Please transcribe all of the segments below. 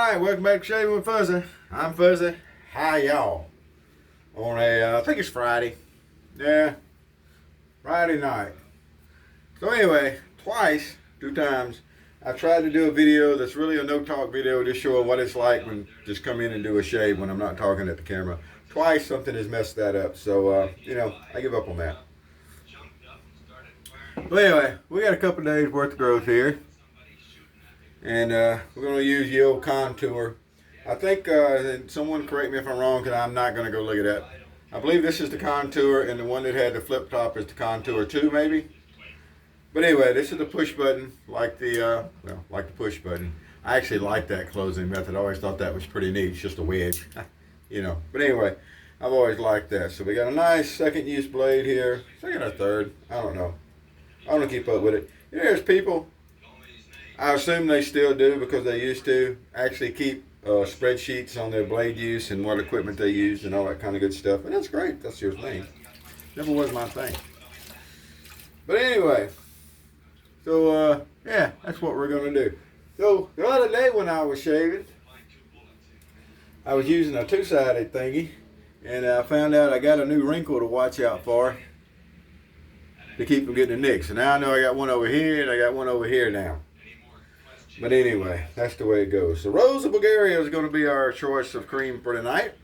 Alright, welcome back to Shaving with Fuzzy. I'm Fuzzy. Hi y'all. On I think it's Friday. Yeah, Friday night. So anyway, two times, I tried to do a video that's really a no-talk video, just showing what it's like when just come in and do a shave when I'm not talking at the camera. Twice something has messed that up, so I give up on that. But anyway, we got a couple days worth of growth here. And we're going to use the old contour. I think, someone correct me if I'm wrong, because I'm not going to go look at that. I believe this is the contour, and the one that had the flip top is the contour 2, maybe. But anyway, this is the push button, like the push button. I actually like that closing method. I always thought that was pretty neat. It's just a wedge, But anyway, I've always liked that. So we got a nice second use blade here. Second or third, I don't know. I want to keep up with it. There's people, I assume they still do because they used to actually keep spreadsheets on their blade use and what equipment they used and all that kind of good stuff. And that's great. That's your thing. Never was my thing. But anyway, so yeah, that's what we're going to do. So the other day when I was shaving, I was using a two-sided thingy, and I found out I got a new wrinkle to watch out for to keep from getting the nicks. So now I know I got one over here and I got one over here now. But anyway, that's the way it goes. So Rose of Bulgaria is going to be our choice of cream for tonight.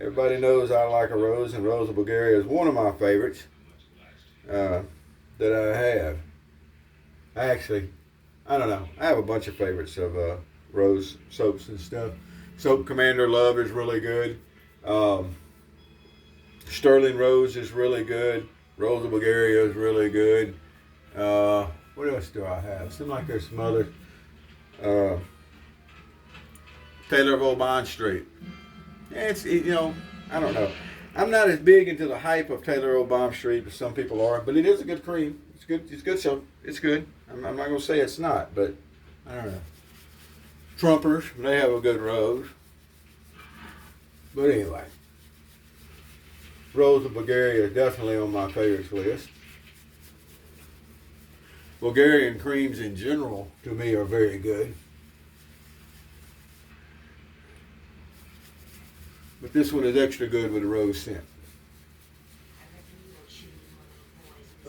Everybody knows I like a rose, and Rose of Bulgaria is one of my favorites that I have. I don't know. I have a bunch of favorites of rose soaps and stuff. Soap Commander Love is really good. Sterling Rose is really good. Rose of Bulgaria is really good. What else do I have? Seems like there's some other. Taylor of Old Bond Street. Yeah, it's, I don't know. I'm not as big into the hype of Taylor Old Bond Street as some people are, but it is a good cream. It's good. It's good soap. It's good. I'm not going to say it's not, but I don't know. Trumpers, they have a good rose. But anyway, Rose of Bulgaria is definitely on my favorites list. Bulgarian creams in general, to me, are very good. But this one is extra good with a rose scent.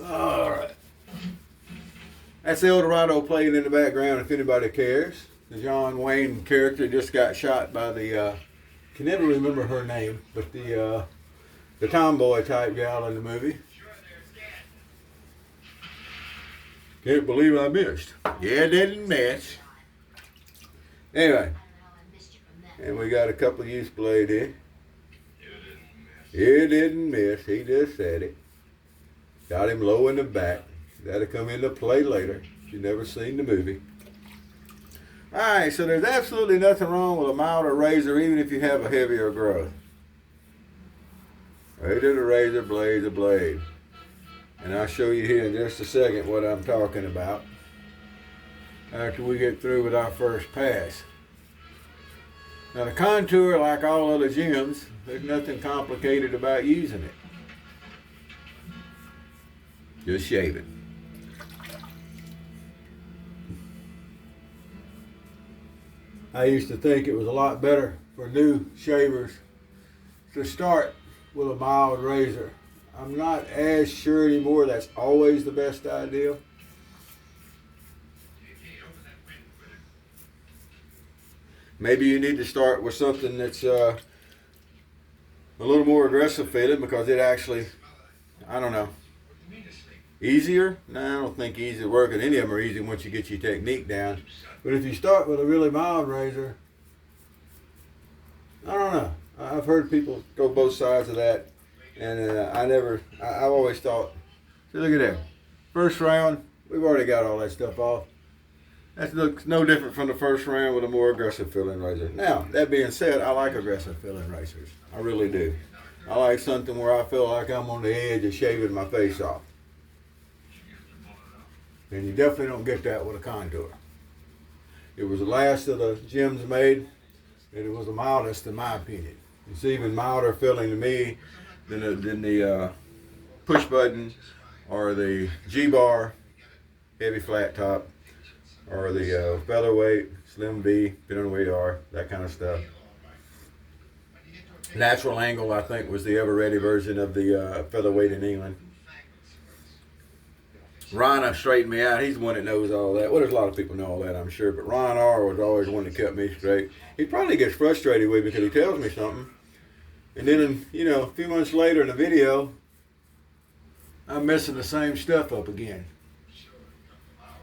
Alright. That's the Eldorado playing in the background, if anybody cares. The John Wayne character just got shot by the, can never remember her name, but the tomboy type gal in the movie. Can't believe I missed. Yeah, didn't miss. Anyway, and we got a couple of use blade here. It didn't miss. He just said it. Got him low in the back. That'll come into play later. You've never seen the movie. Alright, so there's absolutely nothing wrong with a milder razor, even if you have a heavier growth. Razor to razor, blade to blade. And I'll show you here in just a second what I'm talking about after we get through with our first pass. Now the contour, like all other gems, there's nothing complicated about using it. Just shave it. I used to think it was a lot better for new shavers to start with a mild razor. I'm not as sure anymore that's always the best idea. Maybe you need to start with something that's a little more aggressive feeling, because it actually, I don't know, easier? No, I don't think easy working. Any of them are easy once you get your technique down. But if you start with a really mild razor, I don't know. I've heard people go both sides of that. And I've always thought, see, look at that. First round, we've already got all that stuff off. That looks no different from the first round with a more aggressive filling razor. Now, that being said, I like aggressive filling razors. I really do. I like something where I feel like I'm on the edge of shaving my face off. And you definitely don't get that with a contour. It was the last of the gems made, and it was the mildest in my opinion. It's even milder filling to me than the push button or the G-bar heavy flat top. or the featherweight, slim V, depending on where you are, that kind of stuff. Natural angle, I think, was the ever-ready version of the featherweight in England. Rana straightened me out. He's the one that knows all that. Well, there's a lot of people know all that, I'm sure. But Ron R. was always the one that kept me straight. He probably gets frustrated with me because he tells me something. And then, a few months later in the video, I'm messing the same stuff up again.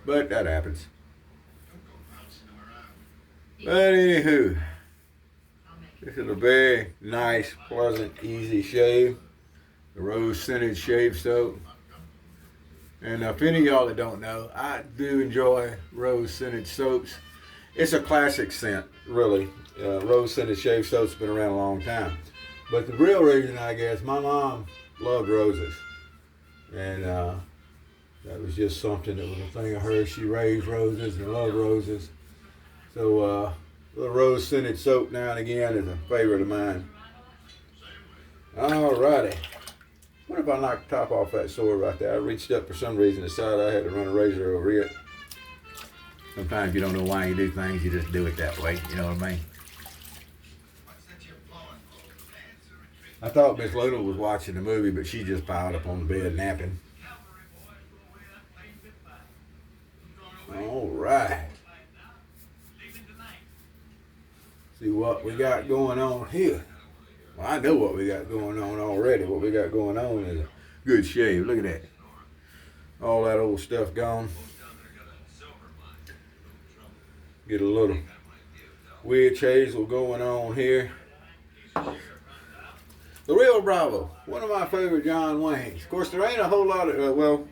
But that happens. But anywho, this is a very nice, pleasant, easy shave. The rose scented shave soap. And if any of y'all that don't know, I do enjoy rose scented soaps. It's a classic scent, really. Rose scented shave soap's been around a long time. But the real reason, I guess, my mom loved roses. And that was just something that was a thing of hers. She raised roses and loved roses. So the rose scented soap now and again is a favorite of mine. Alrighty. What if I knocked the top off that sword right there? I reached up for some reason, decided I had to run a razor over it. Sometimes you don't know why you do things, you just do it that way, you know what I mean? I thought Miss Luna was watching the movie, but she just piled up on the bed napping. Alright. See what we got going on here. Well, I know what we got going on already. What we got going on is a good shave. Look at that. All that old stuff gone. Get a little witch hazel going on here. The Real Bravo. One of my favorite John Waynes. Of course, there ain't a whole lot of,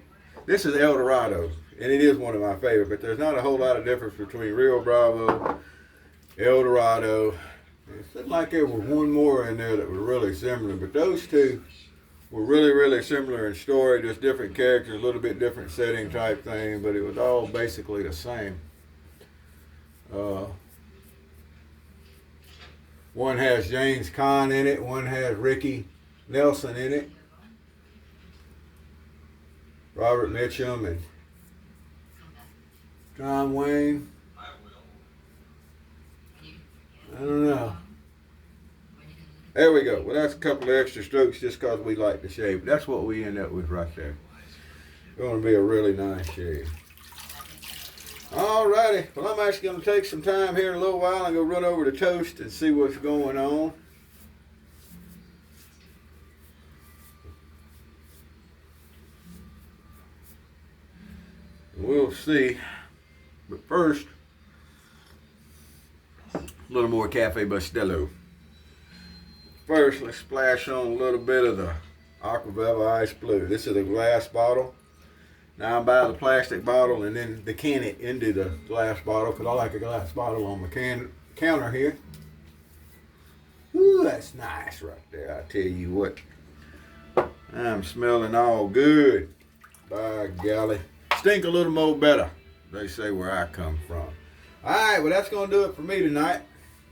this is El Dorado. And it is one of my favorite. But there's not a whole lot of difference between Real Bravo, El Dorado. It seemed like there was one more in there that was really similar, but those two were really, really similar in story, just different characters, a little bit different setting type thing, but it was all basically the same. One has James Caan in it, one has Ricky Nelson in it, Robert Mitchum and John Wayne. I don't know. There we go. Well, that's a couple of extra strokes just because we like the shave. That's what we end up with right there. It's going to be a really nice shave. Alrighty. Well, I'm actually going to take some time here in a little while and go run over to Toast and see what's going on. We'll see. But first, a little more Cafe Bustelo. First, let's splash on a little bit of the Aquaveva Ice Blue. This is a glass bottle. Now I'm buying the plastic bottle and then decant it into the glass bottle because I like a glass bottle on my counter here. Ooh, that's nice right there. I tell you what. I'm smelling all good. By golly. Stink a little more better, they say where I come from. Alright, well that's going to do it for me tonight.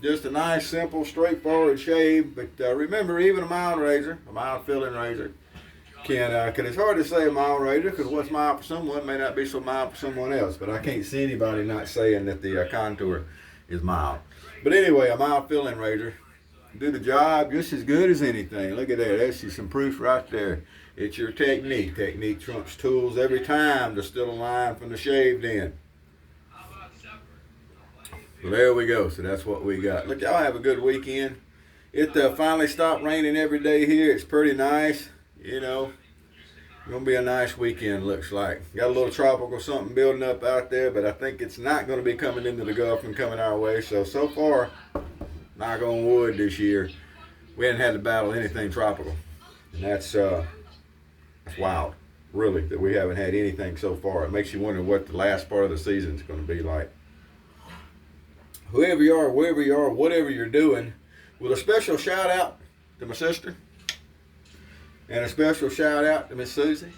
Just a nice, simple, straightforward shave. But remember, even a mild razor, a mild filling razor, because it's hard to say a mild razor because what's mild for someone may not be so mild for someone else. But I can't see anybody not saying that the contour is mild. But anyway, a mild filling razor do the job just as good as anything. Look at that. That's just some proof right there. It's your technique. Technique trumps tools every time to still a line from the shaved end. Well, there we go. So that's what we got. Look, y'all have a good weekend. It finally stopped raining every day here. It's pretty nice. Going to be a nice weekend, looks like. Got a little tropical something building up out there, but I think it's not going to be coming into the Gulf and coming our way. So far, knock on wood this year, we haven't had to battle anything tropical. And that's wild, really, that we haven't had anything so far. It makes you wonder what the last part of the season is going to be like. Whoever you are, wherever you are, whatever you're doing, with a special shout out to my sister, and a special shout out to Miss Susie,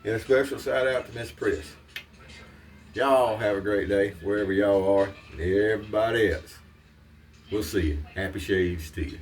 and a special shout out to Miss Pris. Y'all have a great day, wherever y'all are, and everybody else. We'll see you. Happy shaves to you.